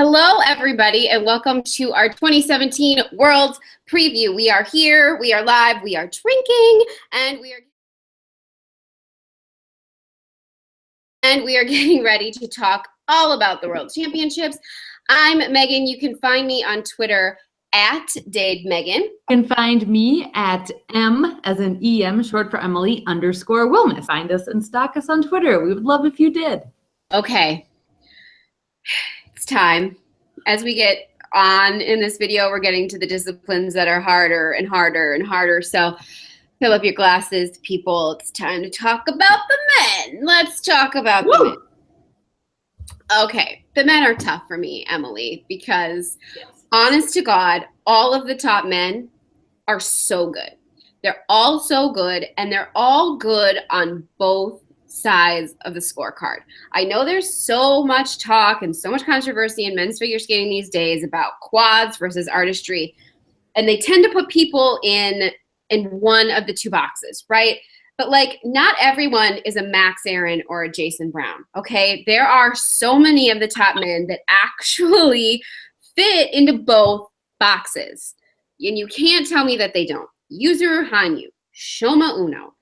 Hello, everybody, and welcome to our 2017 Worlds Preview. We are here, we are live, we are drinking, and we are getting ready to talk all about the World Championships. I'm Megan. You can find me on Twitter at DadeMegan. You can find me at M as in EM, short for Emily, _Wellness. Find us and stalk us on Twitter. We would love if you did. Okay. It's time. As we get on in this video, we're getting to the disciplines that are harder and harder and harder. So fill up your glasses, people. It's time to talk about the men. Let's talk about the men. Okay, the men are tough for me, Emily, because honest to God, all of the top men are so good. They're all so good, and they're all good on both sides of the scorecard. I know there's so much talk and so much controversy in men's figure skating these days about quads versus artistry, and they tend to put people in one of the two boxes, right? But like, not everyone is a Max Aaron or a Jason Brown, okay? There are so many of the top men that actually fit into both boxes, and you can't tell me that they don't. Yuzuru Hanyu, Shoma Uno.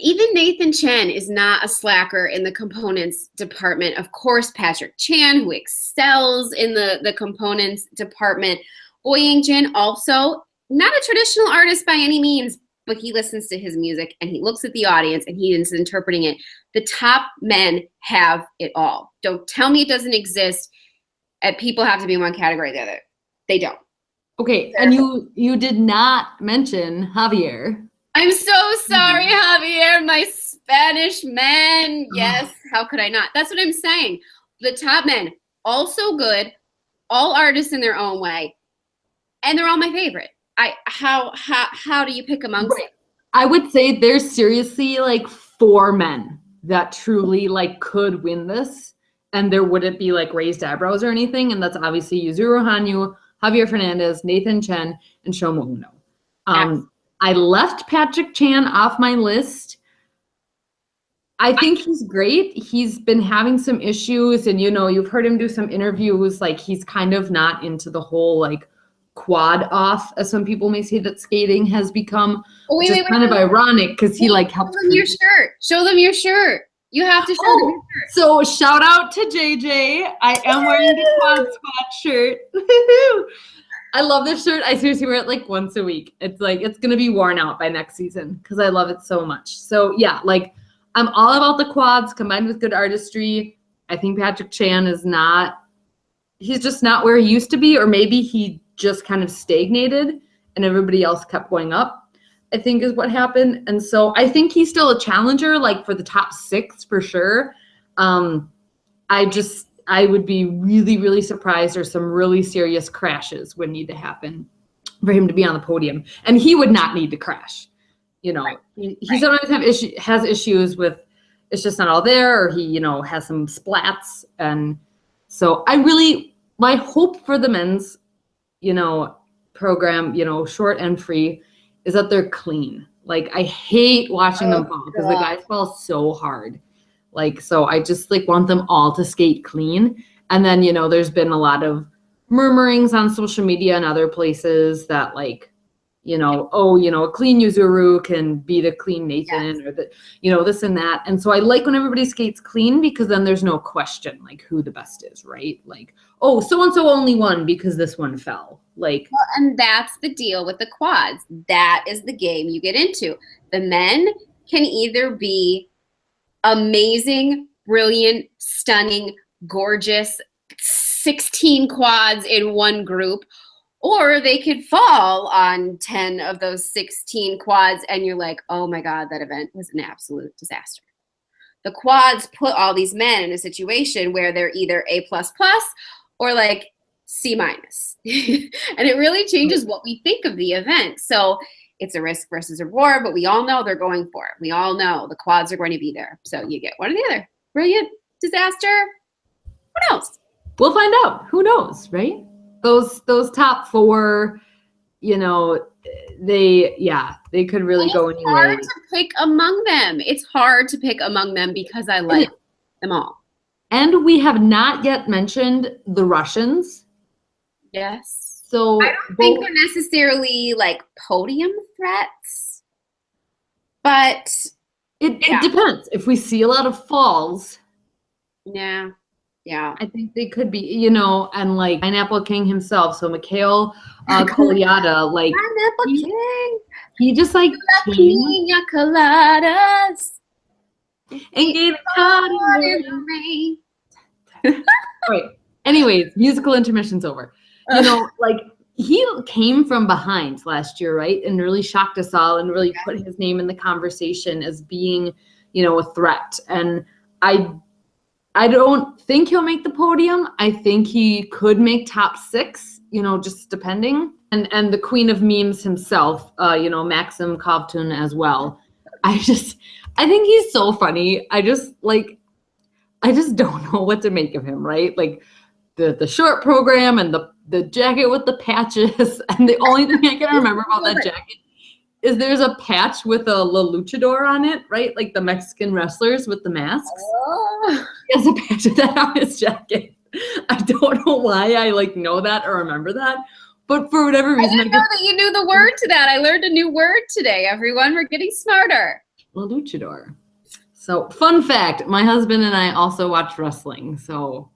Even Nathan Chen is not a slacker in the components department. Of course, Patrick Chan, who excels in the components department. Boyang Jin, also not a traditional artist by any means, but he listens to his music and he looks at the audience and he is interpreting it. The top men have it all. Don't tell me it doesn't exist and people have to be in one category or the other. They don't. Okay, and you did not mention Javier. I'm so sorry, Javier, my Spanish man. Yes, how could I not? That's what I'm saying. The top men, all so good, all artists in their own way, and they're all my favorite. How do you pick amongst them? I would say there's seriously like 4 men that truly like could win this, and there wouldn't be like raised eyebrows or anything, and that's obviously Yuzuru Hanyu, Javier Fernandez, Nathan Chen, and Shoma Uno. I left Patrick Chan off my list. I think he's great. He's been having some issues, and you've heard him do some interviews. Like, he's kind of not into the whole like quad off, as some people may say that skating has become. Which is kind of ironic because he like helped. Show them your shirt. Show them your shirt. You have to show them your shirt. So shout out to JJ. I am wearing the quad squad shirt. I love this shirt. I seriously wear it like once a week. It's like, it's going to be worn out by next season because I love it so much. So yeah, like, I'm all about the quads combined with good artistry. I think Patrick Chan he's just not where he used to be, or maybe he just kind of stagnated and everybody else kept going up, I think is what happened. And so I think he's still a challenger, like for the top 6 for sure. I would be really, really surprised, or some really serious crashes would need to happen for him to be on the podium. And he would not need to crash. He sometimes has issues with it's just not all there, or he, has some splats. And so my hope for the men's, program, short and free, is that they're clean. Like, I hate watching them fall because the guys fall so hard. Like, so I just like want them all to skate clean. And then, there's been a lot of murmurings on social media and other places that like, a clean Yuzuru can beat a clean Nathan, or this and that. And so I like when everybody skates clean, because then there's no question like who the best is, right? Like, oh, so-and-so only won because this one fell. Like, and that's the deal with the quads. That is the game you get into. The men can either be amazing, brilliant, stunning, gorgeous, 16 quads in one group, or they could fall on 10 of those 16 quads and you're like, oh my God, that event was an absolute disaster. The quads put all these men in a situation where they're either A++ or like C-. And it really changes what we think of the event. So it's a risk versus a reward, but we all know they're going for it. We all know the quads are going to be there. So you get one or the other. Brilliant, disaster, who knows? We'll find out. Who knows, right? Those top 4, they could really go anywhere. It's hard to pick among them. It's hard to pick among them because I like them all. And we have not yet mentioned the Russians. Yes. So I don't think they're necessarily like podium threats, but it yeah. depends. If we see a lot of falls, Yeah. Yeah. I think they could be, you know, and like Pineapple King himself. So Mikhail Kolyada, like Pineapple King. he just like came Pina coladas. and gave caught in the rain. Right. Anyways, musical intermission's over. You know, like he came from behind last year, right? And really shocked us all and really put his name in the conversation as being, you know, a threat. And I don't think he'll make the podium. I think he could make top 6, you know, just depending. And the queen of memes himself, you know, Maxim Kovtun as well. I think he's so funny. I just don't know what to make of him, right? Like the short program and the jacket with the patches. And the only thing I can remember about that jacket is there's a patch with a La Luchador on it, right? Like the Mexican wrestlers with the masks. Oh. He has a patch of that on his jacket. I don't know why I like know that or remember that, but for whatever reason, I didn't know that you knew the word to that. I learned a new word today, everyone. We're getting smarter. La Luchador. So fun fact, my husband and I also watch wrestling. So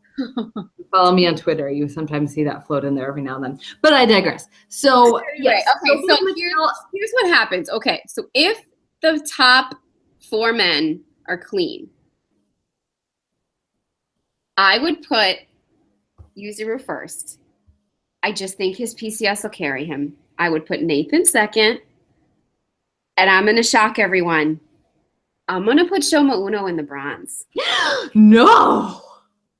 follow me on Twitter. You sometimes see that float in there every now and then. But I digress. So yes. Okay, so here's what happens. Okay, so if the top 4 men are clean, I would put Yuzuru first. I just think his PCS will carry him. I would put Nathan second. And I'm going to shock everyone. I'm going to put Shoma Uno in the bronze. No.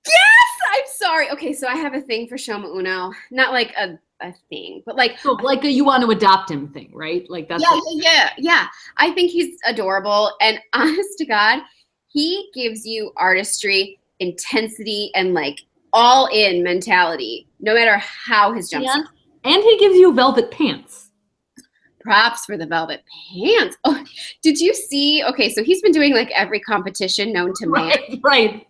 Yes, I'm sorry. Okay, so I have a thing for Shoma Uno. Not like a thing, but like so like a you want to adopt him thing, right? Like that's yeah. I think he's adorable, and honest to God, he gives you artistry, intensity, and like all in mentality, no matter how his jumps. And he gives you velvet pants. Props for the velvet pants. Oh, did you see? Okay, so he's been doing like every competition known to man. Right.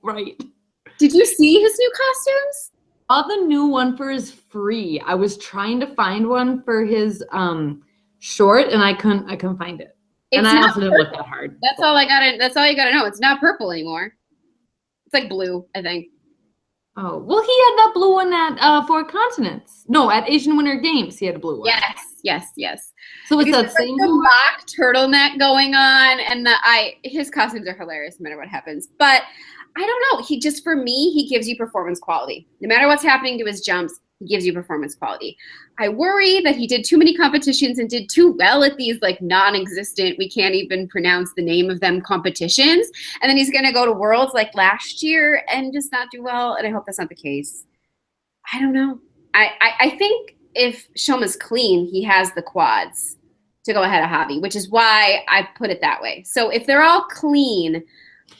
Did you see his new costumes? The new one for his free. I was trying to find one for his short, and I couldn't find it. And I also didn't look that hard. That's all I got. That's all you got to know. It's not purple anymore. It's like blue, I think. Oh well, he had that blue one at Four Continents. No, at Asian Winter Games, he had a blue one. Yes. So it's that same the mock turtleneck going on, and his costumes are hilarious no matter what happens. But I don't know. He just, for me, he gives you performance quality. No matter what's happening to his jumps, he gives you performance quality. I worry that he did too many competitions and did too well at these like non-existent, we can't even pronounce the name of them competitions. And then he's going to go to Worlds like last year and just not do well. And I hope that's not the case. I don't know. I think if Shoma's clean, he has the quads to go ahead of Javi, which is why I put it that way. So if they're all clean,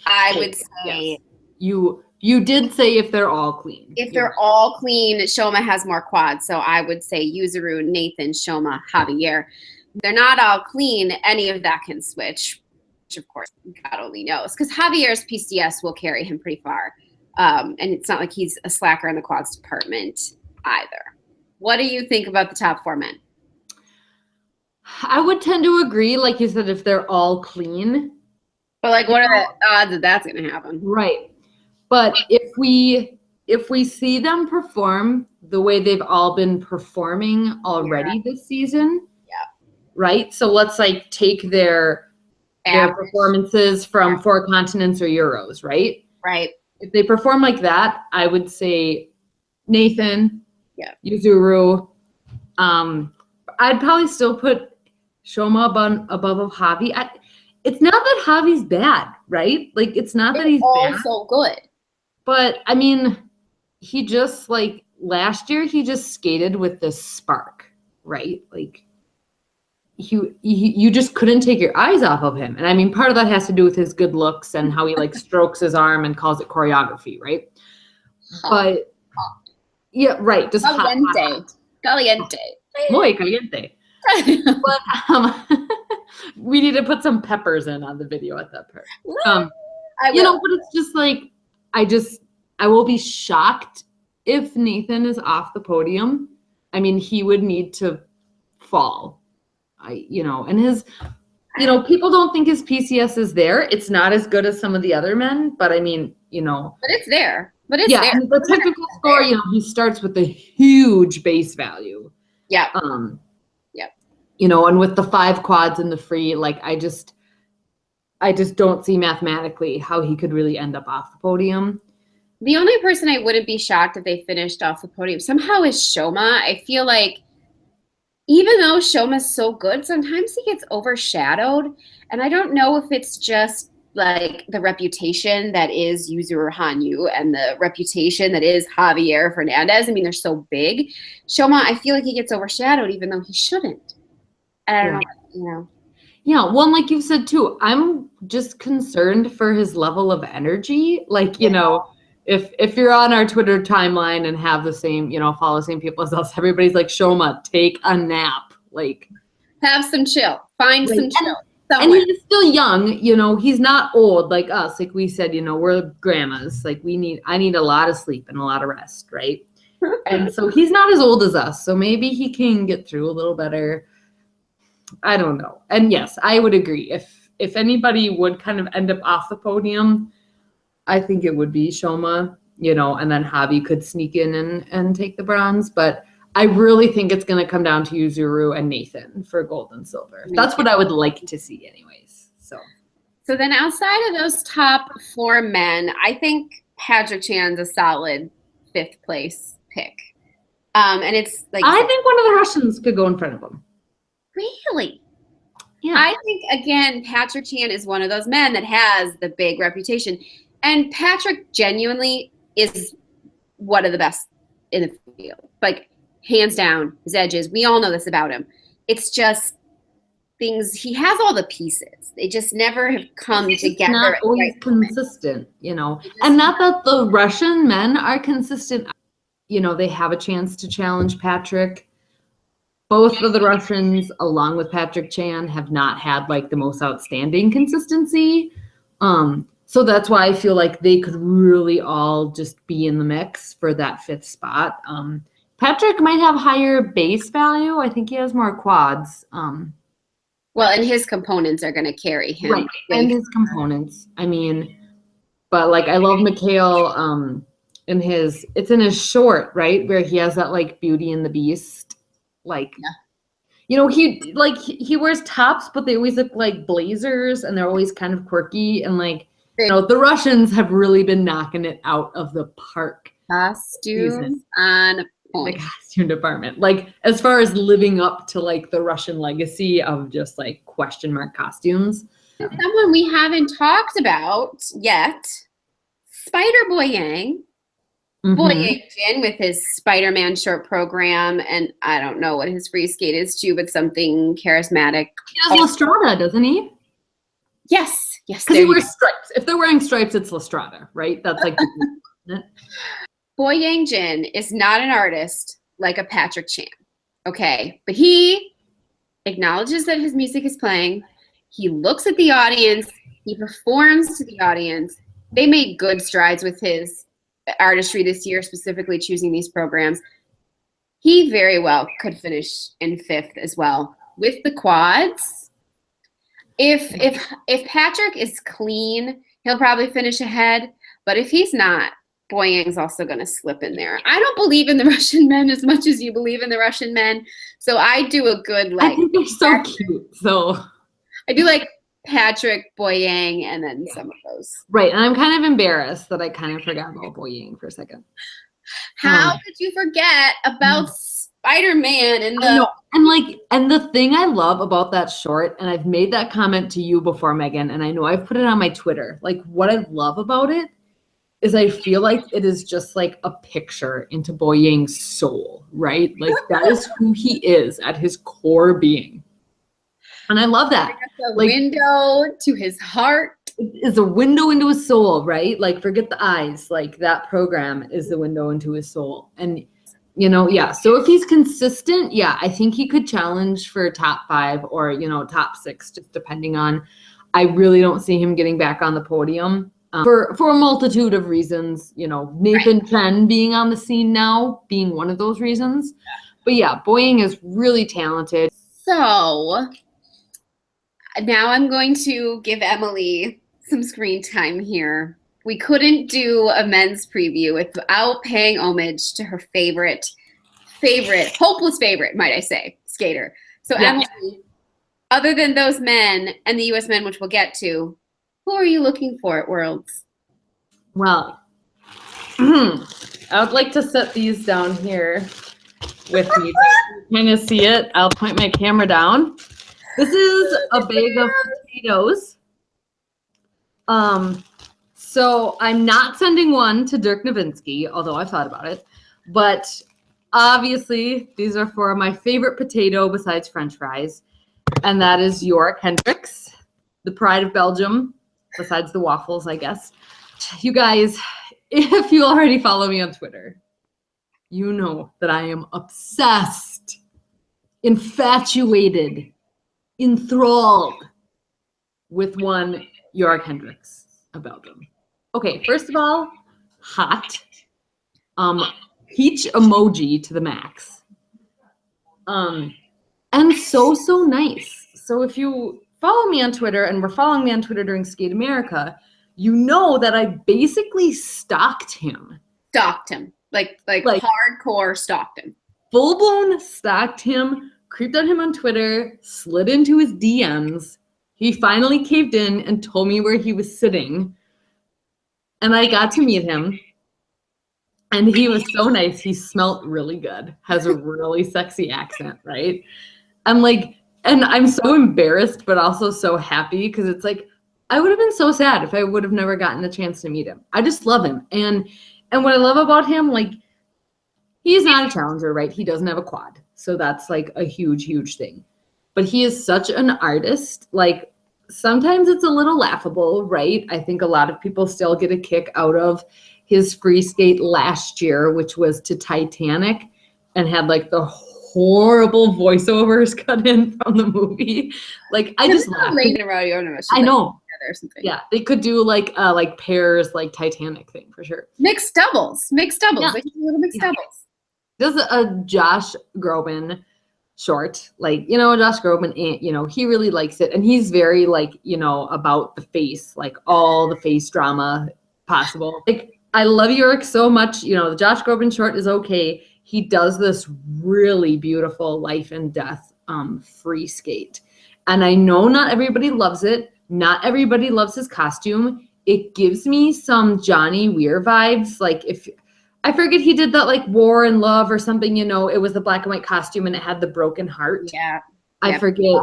I would say you did say if they're all clean. If they're all clean, Shoma has more quads. So I would say Yuzuru, Nathan, Shoma, Javier. If they're not all clean, any of that can switch, which of course God only knows. Because Javier's PCS will carry him pretty far. And it's not like he's a slacker in the quads department either. What do you think about the top 4 men? I would tend to agree, like you said, if they're all clean. But like, what are the odds that that's going to happen? Right. But if we see them perform the way they've all been performing already this season, right? So let's like take their performances from Four Continents or Euros, right? Right. If they perform like that, I would say Nathan, Yuzuru. I'd probably still put Shoma above of Javi. It's not that Javi's bad, right? Like, it's not that he's bad. So good. But, I mean, he just, like, last year, he just skated with this spark, right? Like, you just couldn't take your eyes off of him. And, I mean, part of that has to do with his good looks and how he, like, strokes his arm and calls it choreography, right? But, yeah, right. Just Caliente. Muy caliente. But we need to put some peppers in on the video at that part. But it's just like I will be shocked if Nathan is off the podium. I mean, he would need to fall. And his, people don't think his PCS is there. It's not as good as some of the other men, but I mean, But it's there. But it's yeah, there. and the technical score, he starts with a huge base value. Yeah. Yeah. And with the 5 quads in the free, like I just don't see mathematically how he could really end up off the podium. The only person I wouldn't be shocked if they finished off the podium somehow is Shoma. I feel like even though Shoma's so good, sometimes he gets overshadowed. And I don't know if it's just like the reputation that is Yuzuru Hanyu and the reputation that is Javier Fernandez. I mean, they're so big. Shoma, I feel like he gets overshadowed even though he shouldn't. And I don't know, Yeah, well, like you said too, I'm just concerned for his level of energy. Like, if you're on our Twitter timeline and have the same, follow the same people as us, everybody's like, Shoma, take a nap. Like, have some chill. Find some chill. And he's still young, he's not old like us. Like we said, we're grandmas. Like I need a lot of sleep and a lot of rest, right? And so he's not as old as us. So maybe he can get through a little better. I don't know. And yes, I would agree. If anybody would kind of end up off the podium, I think it would be Shoma, and then Javi could sneak in and take the bronze. But I really think it's going to come down to Yuzuru and Nathan for gold and silver. That's what I would like to see anyways. So then outside of those top 4 men, I think Patrick Chan's a solid 5th place pick. And it's like I think one of the Russians could go in front of him. Really? Yeah. I think, again, Patrick Chan is one of those men that has the big reputation. And Patrick genuinely is one of the best in the field. Like, hands down, his edges. We all know this about him. It's just things, he has all the pieces. They just never have come together. Not always consistent, And not that the Russian men are consistent. They have a chance to challenge Patrick. Both of the Russians, along with Patrick Chan, have not had like the most outstanding consistency. So that's why I feel like they could really all just be in the mix for that 5th spot. Patrick might have higher base value. I think he has more quads. Well, and his components are going to carry him. Right, and his components. I mean, but like I love Mikhail it's in his short, right? Where he has that like Beauty and the Beast. Like, he wears tops, but they always look like blazers and they're always kind of quirky. And like, the Russians have really been knocking it out of the park. Costumes on point. The costume department. Like, as far as living up to like the Russian legacy of just like question mark costumes. Someone we haven't talked about yet, Spider Boy Yang. Boy Yang with his Spider-Man short program, and I don't know what his free skate is too, but something charismatic. He does Lastrada, doesn't he? Yes. Because he wears stripes. If they're wearing stripes, it's Lastrada, right? That's like Boy Yang Jin is not an artist like a Patrick Chan, okay? But he acknowledges that his music is playing. He looks at the audience. He performs to the audience. They made good strides with his artistry this year, specifically choosing these programs. He very well could finish in 5th as well with the quads. If Patrick is clean, he'll probably finish ahead. But if he's not, Boy Yang's also going to slip in there. I don't believe in the Russian men as much as you believe in the Russian men, so I do a good like. I think they're so cute. So I do like Patrick, Boy Yang, and then some of those. Right, and I'm kind of embarrassed that I kind of forgot about Boy Yang for a second. How could you forget about Spider-Man and the and the thing I love about that short, and I've made that comment to you before, Megan, and I know I've put it on my Twitter. Like, what I love about it is I feel like it is just like a picture into Boy Yang's soul, right? Like that is who he is at his core being. And I love that. It's a window to his heart. It's a window into his soul, right? Like, forget the eyes. Like, that program is the window into his soul. And, so if he's consistent, I think he could challenge for top 5 or, top 6, just depending on. I really don't see him getting back on the podium. for a multitude of reasons, you know, Nathan Chen being on the scene now being one of those reasons. But yeah, Boying is really talented. So now I'm going to give Emily some screen time here. We couldn't do a men's preview without paying homage to her favorite, hopeless favorite, might I say, skater. So Yeah. Emily, other than those men and the U.S. men, which we'll get to, who are you looking for at Worlds? Well, I would like to set these down here with me. You kind of see it. I'll point my camera down. This is a bag of potatoes. So I'm not sending one to Dirk Nowitzki, although I thought about it. But obviously, these are for my favorite potato besides French fries, and that is Jorg Hendricks, the pride of Belgium, besides the waffles, I guess. You guys, if you already follow me on Twitter, you know that I am obsessed, infatuated, enthralled with one Jorg Hendricks of Belgium. Okay, first of all, hot. Peach emoji to the max. And so nice. So if you follow me on Twitter and were following me on Twitter during Skate America, you know that I basically stalked him. Like hardcore stalked him. Full-blown stalked him, creeped on him on Twitter, slid into his DMs. He finally caved in and told me where he was sitting. And I got to meet him. And he was so nice. He smelled really good. Has a really sexy accent, right? And I'm so embarrassed, but also so happy because it's like, I would have been so sad if I would have never gotten the chance to meet him. I just love him. And what I love about him, like, he's not a challenger, right? He doesn't have a quad. So that's like a huge, huge thing. But he is such an artist. Like, sometimes it's a little laughable, right? I think a lot of people still get a kick out of his free skate last year, which was to Titanic, and had like the horrible voiceovers cut in from the movie. Like, I just laughed. I know. Or something. Yeah, they could do like pairs, like Titanic thing for sure. Mixed doubles. Yeah. Like little mixed doubles. Does a Josh Groban short, like, you know, Josh Groban, you know, he really likes it, and he's very like, you know, about the face, like all the face drama possible. Like, I love Jorg so much. You know, the Josh Groban short is okay. He does this really beautiful life and death free skate, and I know not everybody loves it. Not everybody loves his costume. It gives me some Johnny Weir vibes. Like, if I forget, he did that like War and Love or something, you know, it was the black and white costume and it had the broken heart. Yeah. I forget.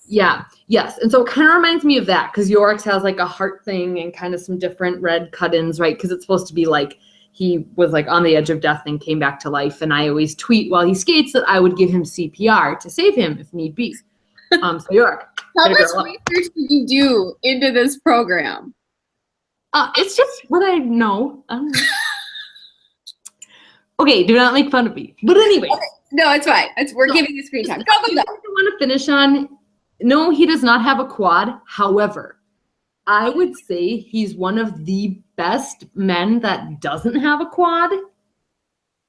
Yeah. Yes. And so it kind of reminds me of that because Jorg's has like a heart thing and kind of some different red cut-ins, right? Because it's supposed to be like he was like on the edge of death and came back to life. And I always tweet while he skates that I would give him CPR to save him if need be. So Jorg. How much research did you do into this program? It's just what I know. Okay, do not make fun of me. But anyway. Okay. No, it's fine. We're giving you screen time. Go. I want to finish on, no, he does not have a quad. However, I would say he's one of the best men that doesn't have a quad.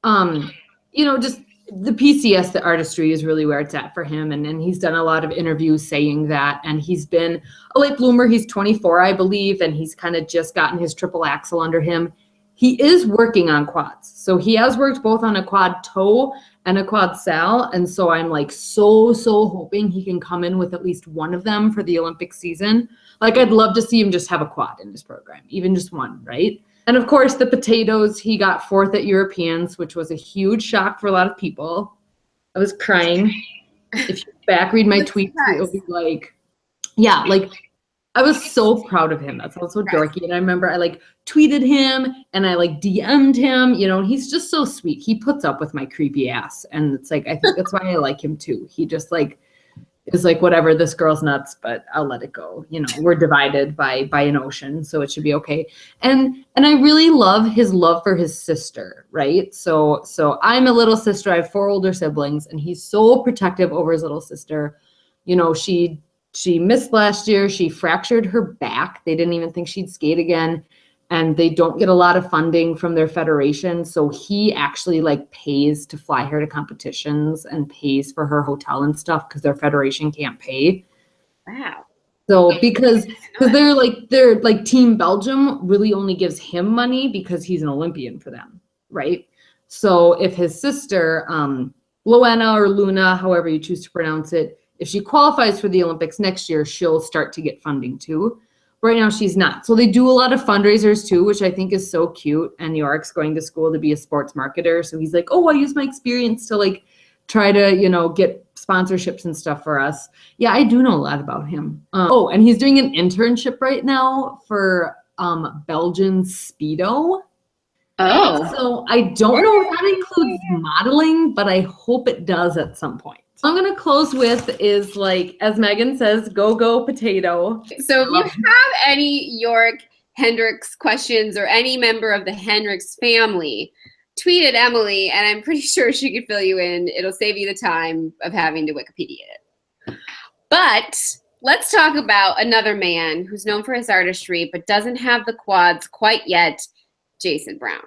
You know, just the PCS, the artistry is really where it's at for him. And he's done a lot of interviews saying that. And he's been a late bloomer. He's 24, I believe. And he's kind of just gotten his triple axle under him. He is working on quads. So he has worked both on a quad toe and a quad sal. And so I'm like so hoping he can come in with at least one of them for the Olympic season. Like, I'd love to see him just have a quad in his program, even just one, right? And of course, the potatoes, he got fourth at Europeans, which was a huge shock for a lot of people. I was crying. If you read my tweets, it'll be like, yeah, like, I was so proud of him. That sounds so dorky. And I remember I like tweeted him and I like DM'd him, you know, he's just so sweet. He puts up with my creepy ass. And it's like, I think that's why I like him too. He just like is like, whatever, this girl's nuts, but I'll let it go. You know, we're divided by an ocean, so it should be okay. And I really love his love for his sister, right? So I'm a little sister. I have 4 older siblings, and he's so protective over his little sister. You know, she missed last year. She fractured her back. They didn't even think she'd skate again. and they don't get a lot of funding from their federation. So he actually like pays to fly her to competitions and pays for her hotel and stuff because their federation can't pay. Wow. So because they're like Team Belgium really only gives him money because he's an Olympian for them, right? So if his sister, Loena or Luna, however you choose to pronounce it, if she qualifies for the Olympics next year, she'll start to get funding too. Right now, she's not. So they do a lot of fundraisers too, which I think is so cute. And Yorick's going to school to be a sports marketer. So he's like, oh, I use my experience to like try to, you know, get sponsorships and stuff for us. Yeah, I do know a lot about him. Oh, and he's doing an internship right now for Belgian Speedo. Oh. So I don't know if that includes modeling, but I hope it does at some point. I'm going to close with is like, as Megan says, go potato. So if you have any York Hendricks questions or any member of the Hendricks family, tweet at Emily, and I'm pretty sure she could fill you in. It'll save you the time of having to Wikipedia it. But let's talk about another man who's known for his artistry but doesn't have the quads quite yet, Jason Brown.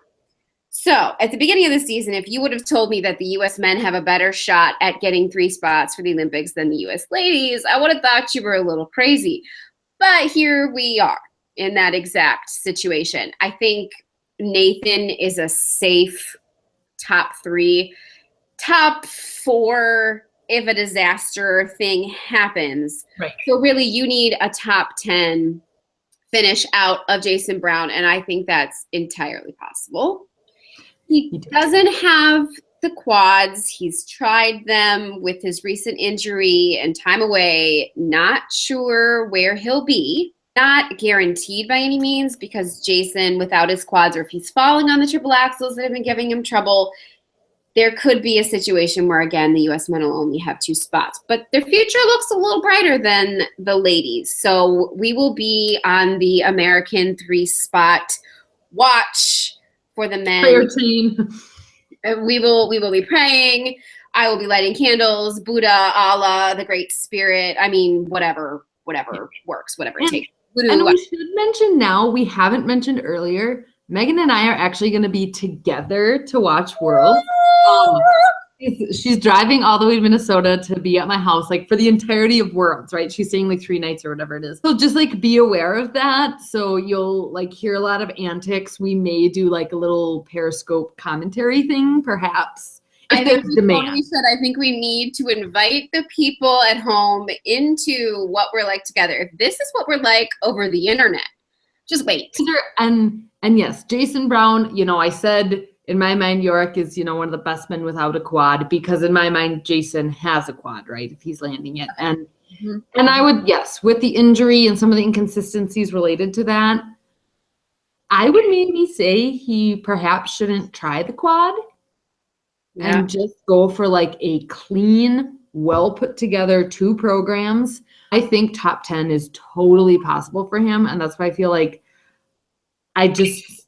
So at the beginning of the season, if you would have told me that the U.S. men have a better shot at getting 3 spots for the Olympics than the U.S. ladies, I would have thought you were a little crazy. But here we are in that exact situation. I think Nathan is a safe top 3, top 4 if a disaster thing happens. Right. So really you need a top 10 finish out of Jason Brown, and I think that's entirely possible. He doesn't have the quads. He's tried them with his recent injury and time away. Not sure where he'll be. Not guaranteed by any means because Jason, without his quads, or if he's falling on the triple axels that have been giving him trouble, there could be a situation where, again, the U.S. men will only have 2 spots. But their future looks a little brighter than the ladies. So we will be on the American 3-spot watch for the men. Prayer team. We will be praying. I will be lighting candles. Buddha, Allah, the Great Spirit. I mean, whatever works, whatever it takes. And we should mention now, we haven't mentioned earlier, Megan and I are actually going to be together to watch Worlds. She's driving all the way to Minnesota to be at my house, like for the entirety of Worlds, right? She's staying like 3 nights or whatever it is. So just like be aware of that. So you'll like hear a lot of antics. We may do like a little Periscope commentary thing, perhaps. I think we need to invite the people at home into what we're like together. If this is what we're like over the internet, just wait. And yes, Jason Brown, you know, I said in my mind, Yorick is, you know, one of the best men without a quad because in my mind, Jason has a quad, right? If he's landing it. And I would, yes, with the injury and some of the inconsistencies related to that, I would maybe say he perhaps shouldn't try the quad and just go for like a clean, well put together 2 programs. I think top 10 is totally possible for him. And that's why I feel like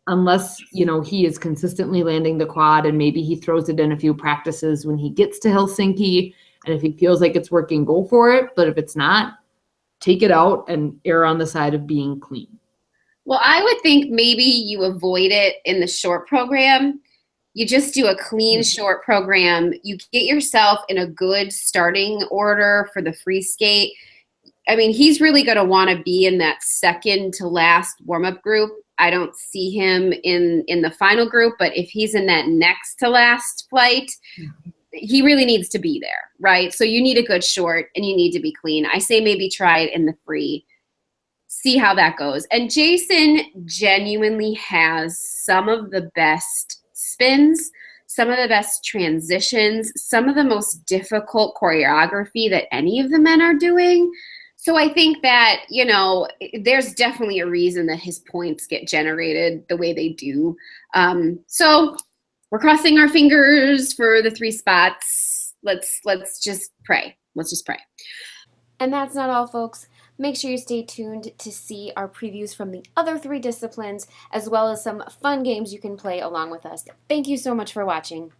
unless, you know, he is consistently landing the quad and maybe he throws it in a few practices when he gets to Helsinki. And if he feels like it's working, go for it. But if it's not, take it out and err on the side of being clean. Well, I would think maybe you avoid it in the short program. You just do a clean short program. You get yourself in a good starting order for the free skate. I mean, he's really going to want to be in that second to last warm-up group. I don't see him in the final group, but if he's in that next to last flight, he really needs to be there, right? So you need a good short and you need to be clean. I say maybe try it in the free, see how that goes. And Jason genuinely has some of the best spins, some of the best transitions, some of the most difficult choreography that any of the men are doing. So I think that, you know, there's definitely a reason that his points get generated the way they do. So we're crossing our fingers for the 3 spots. Let's just pray. Let's just pray. And that's not all, folks. Make sure you stay tuned to see our previews from the other 3 disciplines, as well as some fun games you can play along with us. Thank you so much for watching.